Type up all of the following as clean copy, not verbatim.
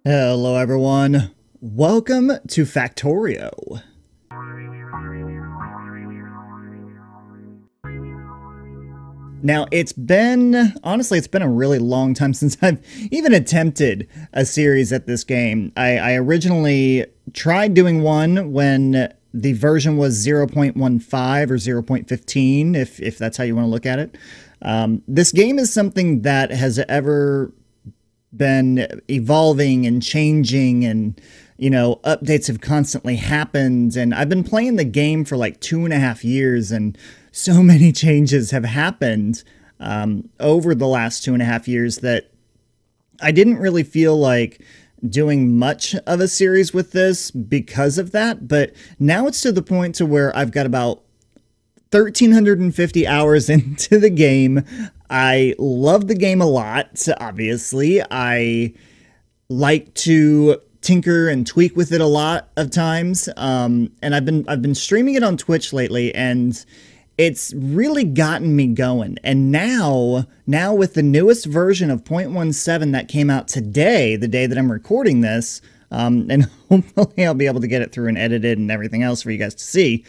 Hello everyone, welcome to Factorio. Now honestly, it's been a really long time since I've even attempted a series at this game. I originally tried doing one when the version was 0.15 or 0.15, if that's how you want to look at it. This game is something that has ever been evolving and changing, and updates have constantly happened, and I've been playing the game for like 2.5 years, and so many changes have happened over the last 2.5 years that I didn't really feel like doing much of a series with this because of that. But now it's to the point to where I've got about 1,350 hours into the game. I love the game a lot, obviously. I like to tinker and tweak with it a lot of times. And I've been streaming it on Twitch lately, and it's really gotten me going. And now with the newest version of 0.17 that came out today, the day that I'm recording this, and hopefully I'll be able to get it through and edited and everything else for you guys to see.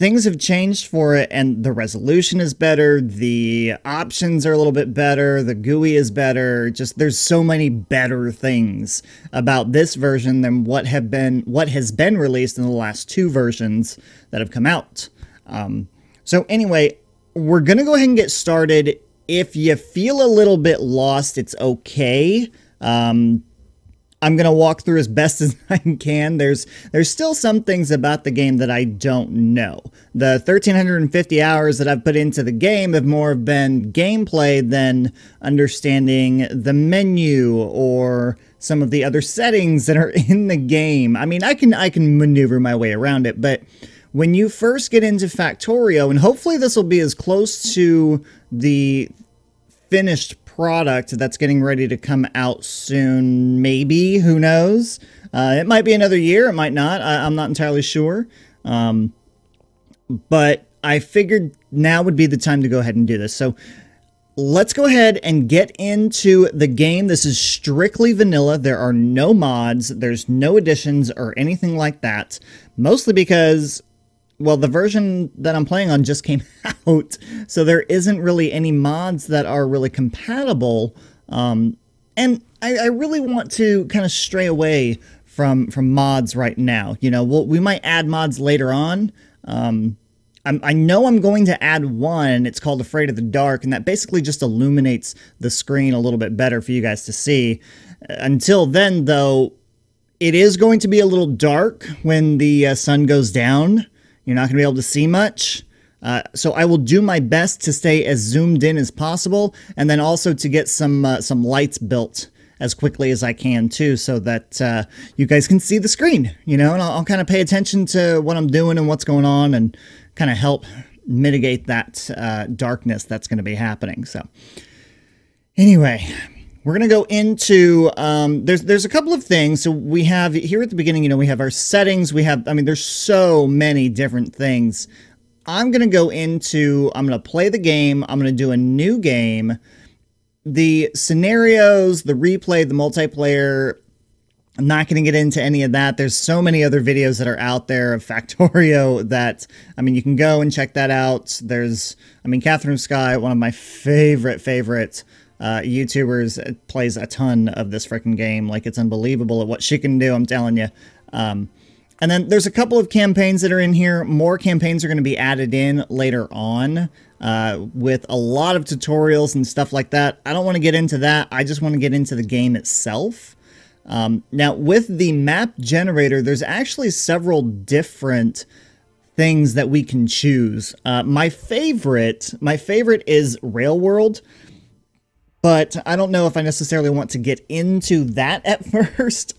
Things have changed for it, and the resolution is better, the options are a little bit better, the GUI is better. Just there's so many better things about this version than what has been released in the last two versions that have come out. So anyway, we're gonna go ahead and get started. If you feel a little bit lost, it's okay. I'm going to walk through as best as I can. There's still some things about the game that I don't know. The 1,350 hours that I've put into the game have more been gameplay than understanding the menu or some of the other settings that are in the game. I mean, I can maneuver my way around it, but when you first get into Factorio, and hopefully this will be as close to the finished product that's getting ready to come out soon, maybe, who knows. It might be another year, it might not, I'm not entirely sure. But I figured now would be the time to go ahead and do this. So let's go ahead and get into the game. This is strictly vanilla. There are no mods, there's no additions or anything like that, mostly because, well, the version that I'm playing on just came out, so there isn't really any mods that are really compatible, and I really want to kind of stray away from mods right now. We might add mods later on. I know I'm going to add one. It's called Afraid of the Dark, and that basically just illuminates the screen a little bit better for you guys to see. Until then, though, it is going to be a little dark when the sun goes down. You're not going to be able to see much. So I will do my best to stay as zoomed in as possible, and then also to get some lights built as quickly as I can too, so that you guys can see the screen, and I'll kind of pay attention to what I'm doing and what's going on, and kind of help mitigate that darkness that's going to be happening. So anyway, we're going to go into, there's a couple of things. So we have here at the beginning, we have our settings. There's so many different things. I'm going to play the game. I'm going to do a new game. The scenarios, the replay, the multiplayer, I'm not going to get into any of that. There's so many other videos that are out there of Factorio that, you can go and check that out. There's, Catherine Sky, one of my favorite YouTubers, plays a ton of this freaking game. Like, it's unbelievable at what she can do, I'm telling you. And then there's a couple of campaigns that are in here. More campaigns are going to be added in later on, with a lot of tutorials and stuff like that. I don't want to get into that. I just want to get into the game itself. Now, with the map generator, there's actually several different things that we can choose. My favorite is Rail World. But I don't know if I necessarily want to get into that at first.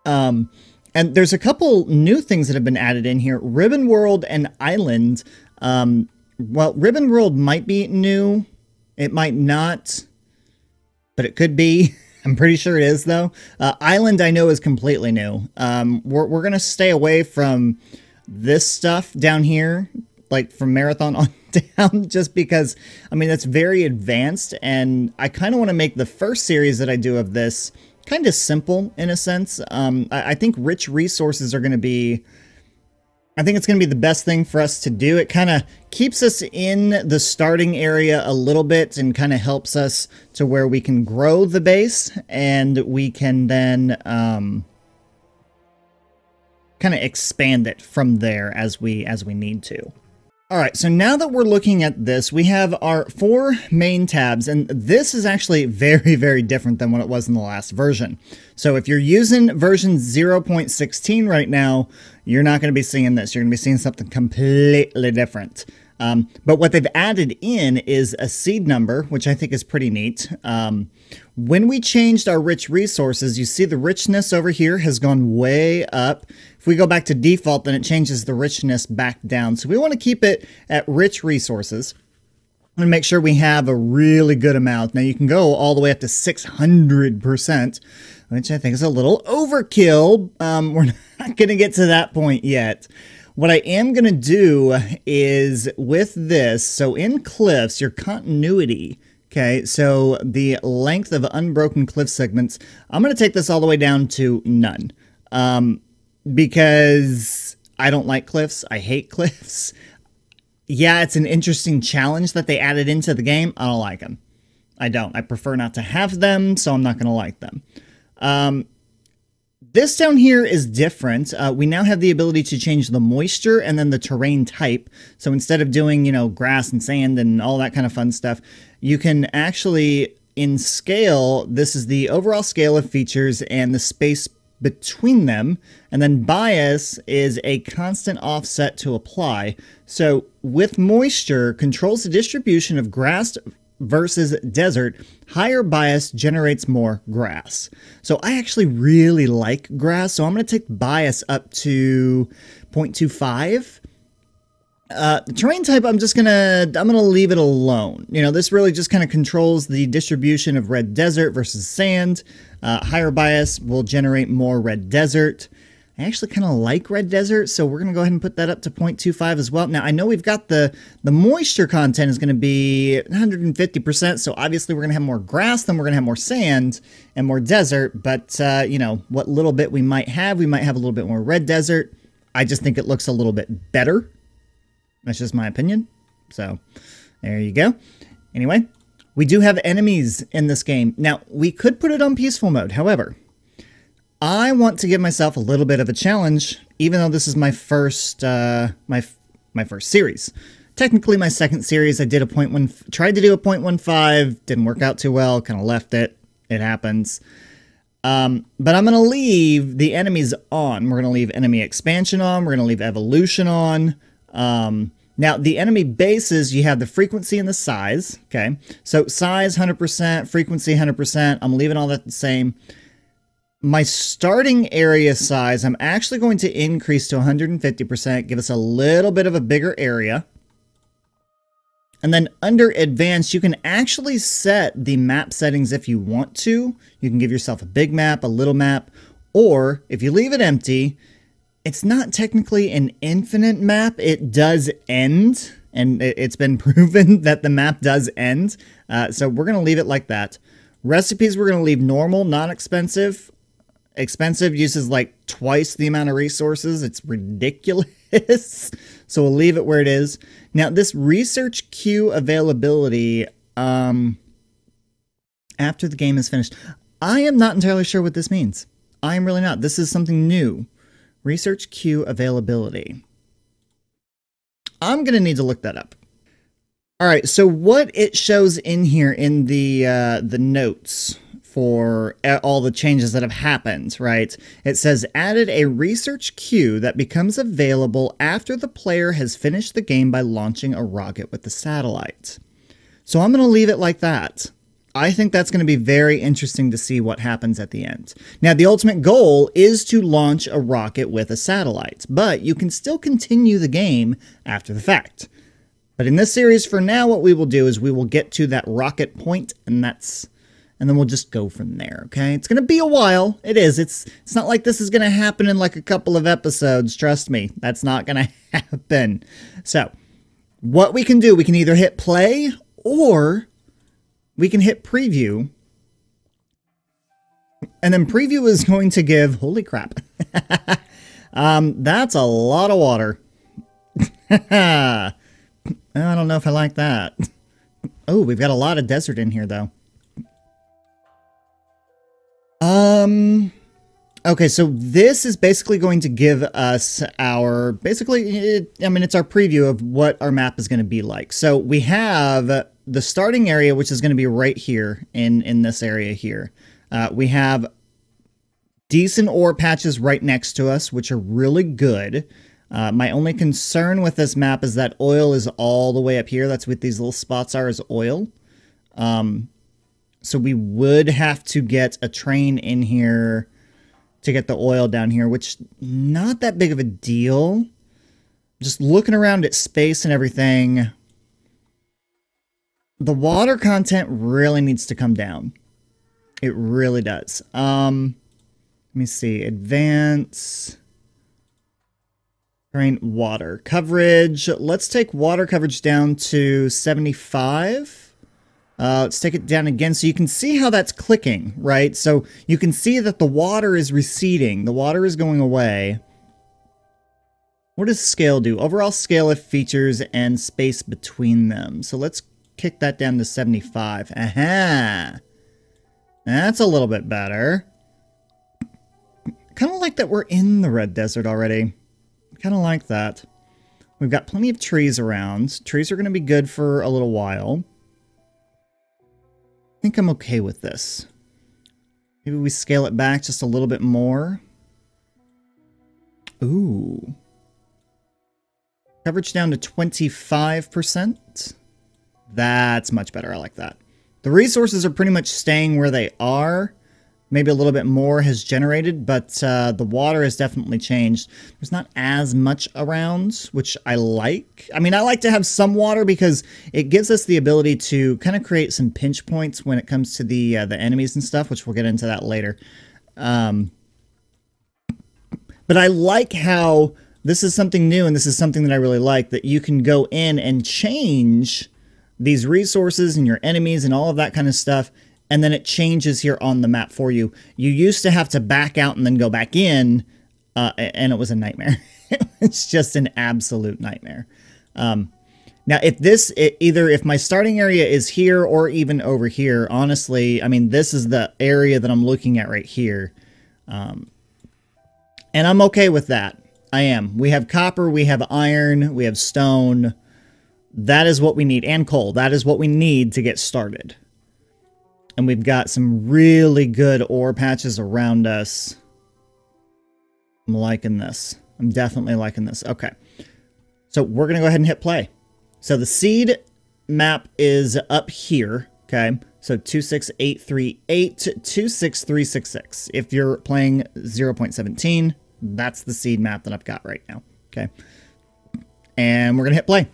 And there's a couple new things that have been added in here. Ribbon World and Island. Well, Ribbon World might be new. It might not. But it could be. I'm pretty sure it is, though. Island, I know, is completely new. We're going to stay away from this stuff down here. like from marathon on down, just because, I mean, that's very advanced, and I kind of want to make the first series that I do of this kind of simple in a sense. I think rich resources are going to be, I think it's going to be the best thing for us to do. It kind of keeps us in the starting area a little bit and kind of helps us to where we can grow the base, and we can then kind of expand it from there as we need to. All right, so now that we're looking at this, we have our 4 main tabs, and this is actually very, very different than what it was in the last version. So if you're using version 0.16 right now, you're not going to be seeing this. You're going to be seeing something completely different. But what they've added in is a seed number, which I think is pretty neat. When we changed our rich resources, you see the richness over here has gone way up. If we go back to default, then it changes the richness back down. So we want to keep it at rich resources and make sure we have a really good amount. Now you can go all the way up to 600%, which I think is a little overkill. We're not going to get to that point yet. What I am going to do is with this, so in cliffs, your continuity, okay, so the length of unbroken cliff segments, I'm going to take this all the way down to none. Because I don't like cliffs. I hate cliffs. Yeah, it's an interesting challenge that they added into the game. I don't like them. I don't. I prefer not to have them, so I'm not going to like them. This down here is different. We now have the ability to change the moisture and then the terrain type. So instead of doing, you know, grass and sand and all that kind of fun stuff, you can actually, in scale, this is the overall scale of features and the space between them, and then bias is a constant offset to apply. So with moisture, controls the distribution of grass versus desert. Higher bias generates more grass. So I actually really like grass, so I'm going to take bias up to 0.25. The terrain type, I'm gonna leave it alone. You know, this really just kind of controls the distribution of red desert versus sand. Higher bias will generate more red desert. I actually kind of like red desert, so we're gonna go ahead and put that up to 0.25 as well. Now I know we've got the moisture content is gonna be 150%, so obviously we're gonna have more grass, then we're gonna have more sand and more desert. But you know, what little bit we might have a little bit more red desert. I just think it looks a little bit better. That's just my opinion. So there you go. Anyway, we do have enemies in this game. Now, we could put it on peaceful mode. However, I want to give myself a little bit of a challenge, even though this is my first my first series. Technically, my second series, I did tried to do a 0.15, didn't work out too well, kind of left it. It happens. But I'm going to leave the enemies on. We're going to leave enemy expansion on. We're going to leave evolution on. Now, the enemy bases, you have the frequency and the size, okay? So size 100%, frequency 100%. I'm leaving all that the same. My starting area size, I'm actually going to increase to 150%, give us a little bit of a bigger area. And then under advanced, you can actually set the map settings if you want to. You can give yourself a big map, a little map, or if you leave it empty, it's not technically an infinite map. It does end, and it's been proven that the map does end. So we're going to leave it like that. Recipes, we're going to leave normal, not expensive. Expensive uses like twice the amount of resources. It's ridiculous. So we'll leave it where it is. Now, this research queue availability, after the game is finished, I am not entirely sure what this means. I am really not. This is something new. Research queue availability. I'm going to need to look that up. All right, so what it shows in here in the notes for all the changes that have happened, right? It says, added a research queue that becomes available after the player has finished the game by launching a rocket with the satellite. So I'm going to leave it like that. I think that's going to be very interesting to see what happens at the end. Now, the ultimate goal is to launch a rocket with a satellite, but you can still continue the game after the fact. But in this series, for now, what we will do is we will get to that rocket point, and then we'll just go from there, okay? It's going to be a while. It is. It's not like this is going to happen in like a couple of episodes. Trust me, that's not going to happen. So, what we can do, we can either hit play or we can hit preview. And then preview is going to give, holy crap. That's a lot of water. I don't know if I like that. Oh, we've got a lot of desert in here though. Okay, so this is basically going to give us our, it's our preview of what our map is going to be like. So we have the starting area, which is going to be right here in this area here. We have decent ore patches right next to us, which are really good. My only concern with this map is that oil is all the way up here. That's what these little spots are, is oil. So we would have to get a train in here to get the oil down here, which not that big of a deal. Just looking around at space and everything, the water content really needs to come down. It really does. Let me see. Advance. Terrain, water coverage. Let's take water coverage down to 75. Let's take it down again so you can see how that's clicking, right? So you can see that the water is receding. The water is going away. What does scale do? Overall scale of features and space between them. So let's kick that down to 75. Aha! That's a little bit better. Kind of like that we're in the red desert already. Kind of like that. We've got plenty of trees around. Trees are going to be good for a little while. I think I'm okay with this. Maybe we scale it back just a little bit more. Ooh. Coverage down to 25%. That's much better. I like that. The resources are pretty much staying where they are. Maybe a little bit more has generated, but the water has definitely changed. There's not as much around, which I like. I mean, I like to have some water because it gives us the ability to kind of create some pinch points when it comes to the enemies and stuff, which we'll get into that later. But I like how this is something new, and this is something that I really like, that you can go in and change these resources and your enemies and all of that kind of stuff, and then it changes here on the map for you. You used to have to back out and then go back in, and it was a nightmare. It's just an absolute nightmare. Now, if my starting area is here or even over here, honestly, I mean, this is the area that I'm looking at right here. And I'm okay with that. I am. We have copper, we have iron, we have stone. That is what we need. And coal. That is what we need to get started. And we've got some really good ore patches around us. I'm liking this. I'm definitely liking this. Okay. So we're going to go ahead and hit play. So the seed map is up here. Okay. So 26838, 26366. If you're playing 0.17, that's the seed map that I've got right now. Okay. And we're going to hit play.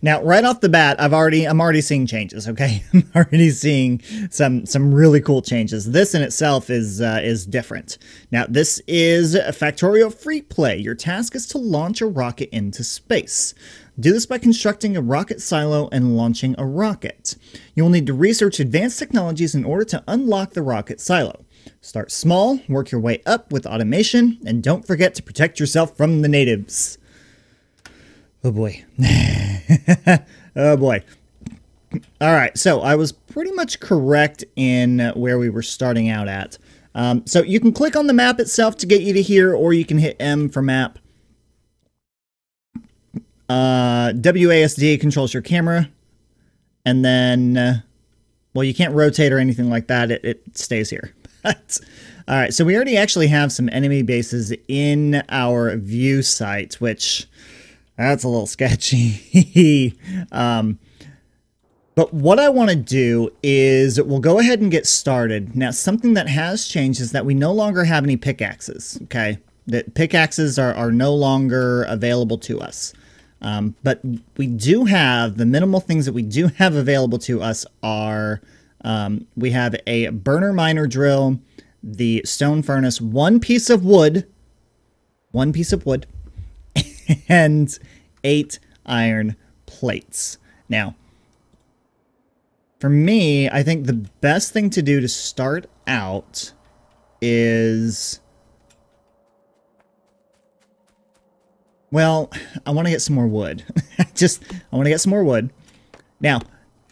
Now, right off the bat, I'm already seeing changes, okay? I'm already seeing some really cool changes. This in itself is different. Now, this is a Factorio free play. Your task is to launch a rocket into space. Do this by constructing a rocket silo and launching a rocket. You will need to research advanced technologies in order to unlock the rocket silo. Start small, work your way up with automation, and don't forget to protect yourself from the natives. Oh boy. Oh boy. All right, so I was pretty much correct in where we were starting out at. So you can click on the map itself to get you to here, or you can hit M for map. WASD controls your camera. And then, well, you can't rotate or anything like that. It stays here. All right, so we already actually have some enemy bases in our view site, which... that's a little sketchy. But what I want to do is we'll go ahead and get started. Now, something that has changed is that we no longer have any pickaxes, okay? That pickaxes are no longer available to us. But we do have, the minimal things that we do have available to us are, we have a burner miner drill, the stone furnace, one piece of wood, and 8 iron plates. Now, for me, I think the best thing to do to start out is... Well, I want to get some more wood. I want to get some more wood. Now,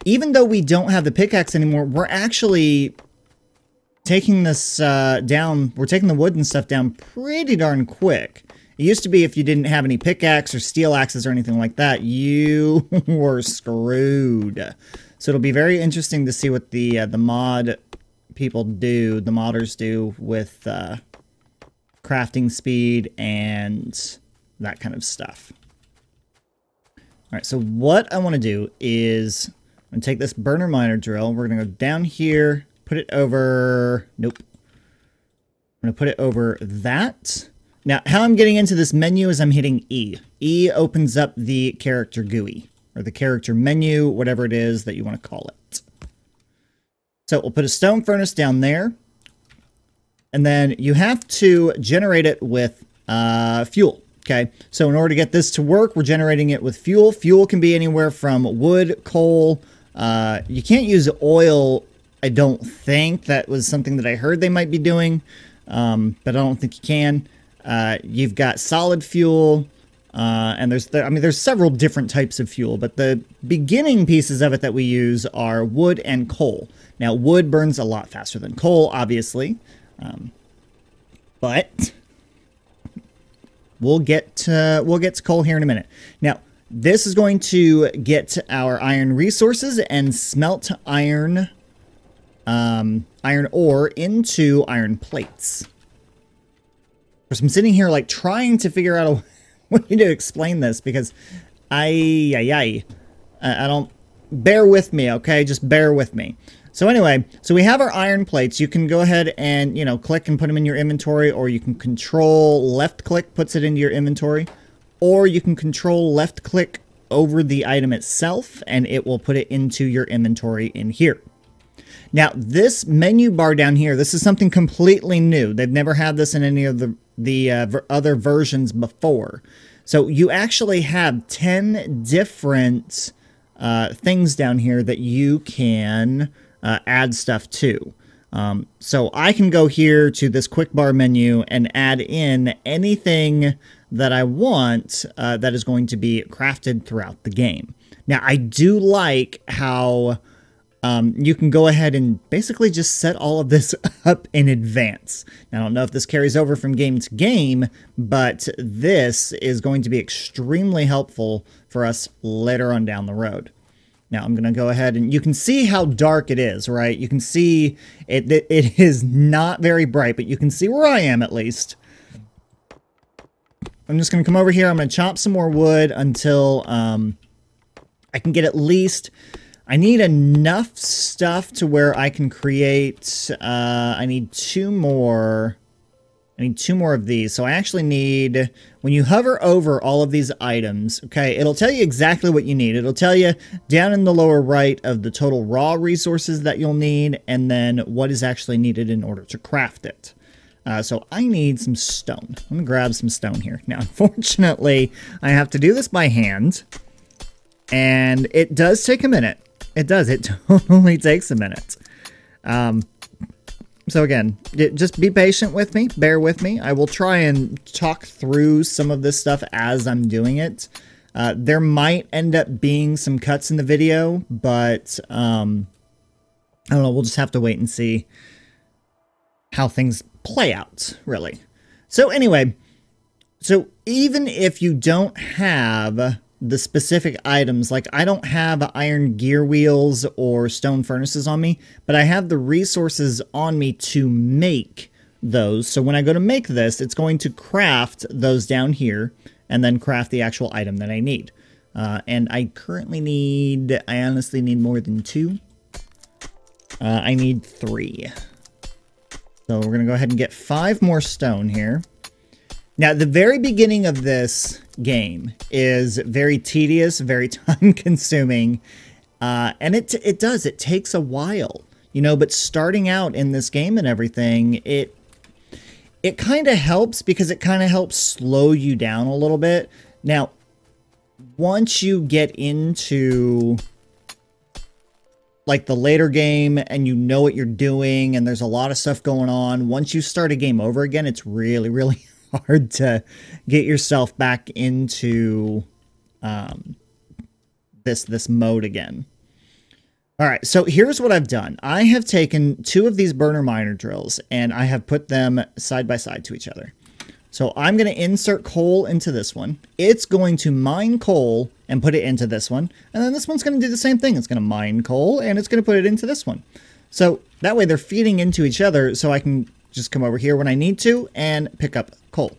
even though we don't have the pickaxe anymore, we're actually taking this down. We're taking the wood and stuff down pretty darn quick. It used to be if you didn't have any pickaxe or steel axes or anything like that, you were screwed. So it'll be very interesting to see what the mod people do, the modders do with crafting speed and that kind of stuff. All right, so what I want to do is I'm going to take this burner miner drill. We're going to go down here, put it over... Nope. I'm going to put it over that. Now, how I'm getting into this menu is I'm hitting E. E opens up the character GUI, or the character menu, whatever it is that you want to call it. So we'll put a stone furnace down there. And then you have to generate it with fuel. Okay, so in order to get this to work, we're generating it with fuel. Fuel can be anywhere from wood, coal. You can't use oil, I don't think. That was something that I heard they might be doing, but I don't think you can. You've got solid fuel, and there's several different types of fuel, but the beginning pieces of it that we use are wood and coal. Now, wood burns a lot faster than coal, obviously, but... We'll get to coal here in a minute. Now, this is going to get our iron resources and smelt iron ore into iron plates. So I'm sitting here like trying to figure out a way to explain this because I don't... Bear with me, okay? Just bear with me. So anyway, so we have our iron plates. You can go ahead and, you know, click and put them in your inventory, or you can control left click puts it into your inventory, or you can control left click over the item itself and it will put it into your inventory in here. Now, this menu bar down here, this is something completely new. They've never had this in any of the other versions before. So you actually have 10 different things down here that you can add stuff to. So I can go here to this quick bar menu and add in anything that I want that is going to be crafted throughout the game. Now, I do like how you can go ahead and basically just set all of this up in advance. Now, I don't know if this carries over from game to game, but this is going to be extremely helpful for us later on down the road. Now, I'm going to go ahead and you can see how dark it is, right? You can see it is not very bright, but you can see where I am at least. I'm just going to come over here. I'm going to chop some more wood until I can get at least... I need enough stuff to where I can create... I need two more of these. So I actually need, when you hover over all of these items, okay, it'll tell you exactly what you need. It'll tell you down in the lower right of the total raw resources that you'll need, and then what is actually needed in order to craft it. So I need some stone. I'm going to grab some stone here. Now, unfortunately, I have to do this by hand, and it does take a minute. It does. It totally takes a minute. So again, just be patient with me, bear with me. I will try and talk through some of this stuff as I'm doing it. There might end up being some cuts in the video, but I don't know, we'll just have to wait and see how things play out, really. So anyway, so even if you don't have the specific items, like I don't have iron gear wheels or stone furnaces on me, but I have the resources on me to make those. So when I go to make this, it's going to craft those down here and then craft the actual item that I need. And I currently need, I honestly need more than 2. I need 3. So we're going to go ahead and get 5 more stone here. Now, the very beginning of this game is very tedious, very time-consuming, and it takes a while, you know, but starting out in this game and everything, it kind of helps because it kind of helps slow you down a little bit. Now, once you get into like the later game and you know what you're doing and there's a lot of stuff going on, once you start a game over again, it's really, really hard to get yourself back into this mode again. All right, so here's what I've done. I have taken 2 of these burner miner drills and I have put them side by side to each other. So I'm going to insert coal into this one. It's going to mine coal and put it into this one. And then this one's going to do the same thing. It's going to mine coal and it's going to put it into this one. So that way they're feeding into each other, so I can just come over here when I need to and pick up coal.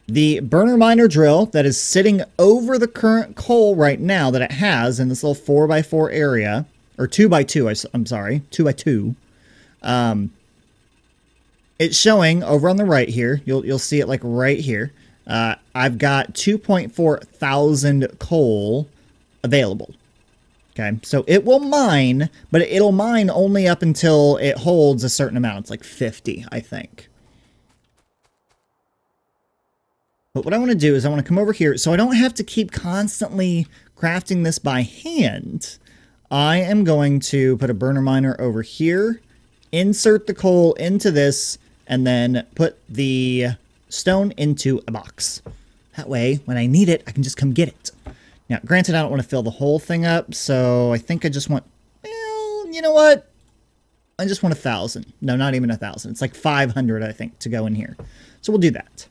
The burner miner drill that is sitting over the current coal right now that it has in this little 4x4 area, or 2x2, I'm sorry, 2x2. It's showing over on the right here. You'll see it like right here. I've got 2.4 thousand coal available. Okay, so it will mine, but it'll mine only up until it holds a certain amount. It's like 50, I think. But what I want to do is I want to come over here so I don't have to keep constantly crafting this by hand. I am going to put a burner miner over here, insert the coal into this, and then put the stone into a box. That way, when I need it, I can just come get it. Now, granted, I don't want to fill the whole thing up, so I think I just want, well, you know what? I just want 1,000. No, not even 1,000. It's like 500, I think, to go in here. So we'll do that.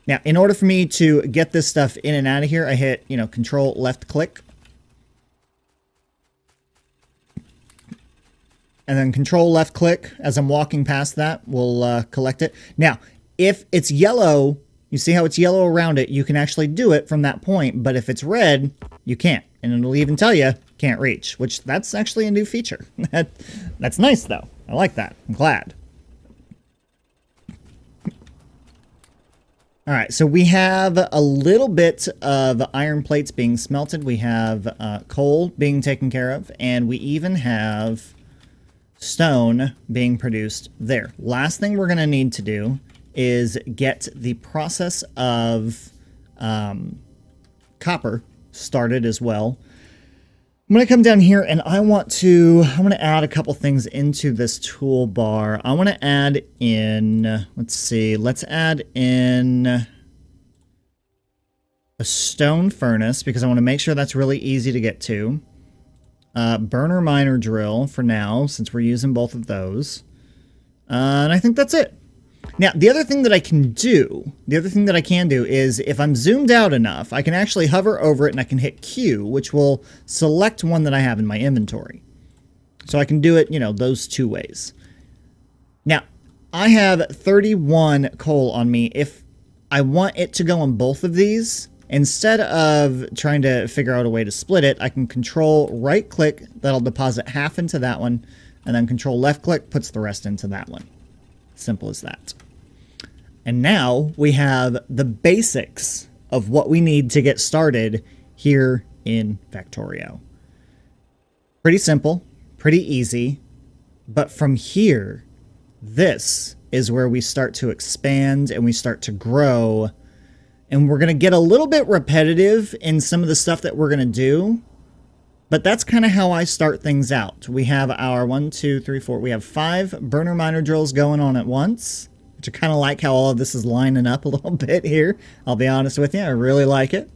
Now, in order for me to get this stuff in and out of here, I hit, Control left click. And then Control left click as I'm walking past that will collect it. Now, if it's yellow, you see how it's yellow around it, you can actually do it from that point. But if it's red, you can't. And it'll even tell you can't reach, which that's actually a new feature. That's nice, though. I like that. I'm glad. All right, so we have a little bit of iron plates being smelted. We have coal being taken care of, and we even have stone being produced there. Last thing we're going to need to do is get the process of copper started as well. I'm going to come down here and I want to add a couple things into this toolbar. I want to add in, let's add in a stone furnace because I want to make sure that's really easy to get to. Burner miner drill for now, since we're using both of those. And I think that's it. Now, the other thing that I can do is if I'm zoomed out enough, I can actually hover over it and I can hit Q, which will select one that I have in my inventory. So I can do it, those 2 ways. Now, I have 31 coal on me. If I want it to go on both of these, instead of trying to figure out a way to split it, I can Control right click, that'll deposit half into that one, and then Control left click puts the rest into that one. Simple as that. And now we have the basics of what we need to get started here in Factorio. Pretty simple, pretty easy, but from here, this is where we start to expand and we start to grow, and we're going to get a little bit repetitive in some of the stuff that we're going to do, but that's kind of how I start things out. We have our 1, 2, 3, 4. We have 5 burner miner drills going on at once, which I kind of like how all of this is lining up a little bit here. I'll be honest with you. I really like it.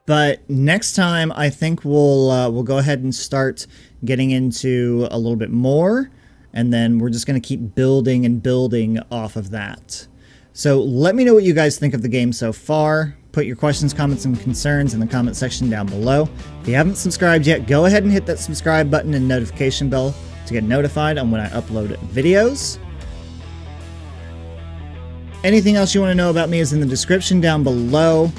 But next time, I think we'll go ahead and start getting into a little bit more, and then we're just going to keep building and building off of that. So let me know what you guys think of the game so far. Put your questions, comments, and concerns in the comment section down below. If you haven't subscribed yet, go ahead and hit that subscribe button and notification bell to get notified on when I upload videos. Anything else you want to know about me is in the description down below.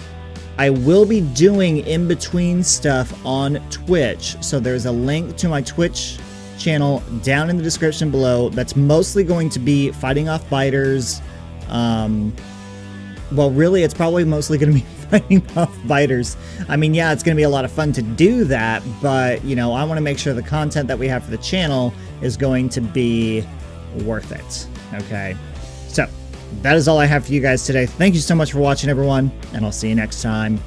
I will be doing in-between stuff on Twitch, so there's a link to my Twitch channel down in the description below. That's mostly going to be fighting off biters. Well, really, it's probably mostly going to be fighting off biters. I mean, yeah, it's going to be a lot of fun to do that, but, I want to make sure the content that we have for the channel is going to be worth it, okay? So, that is all I have for you guys today. Thank you so much for watching, everyone, and I'll see you next time.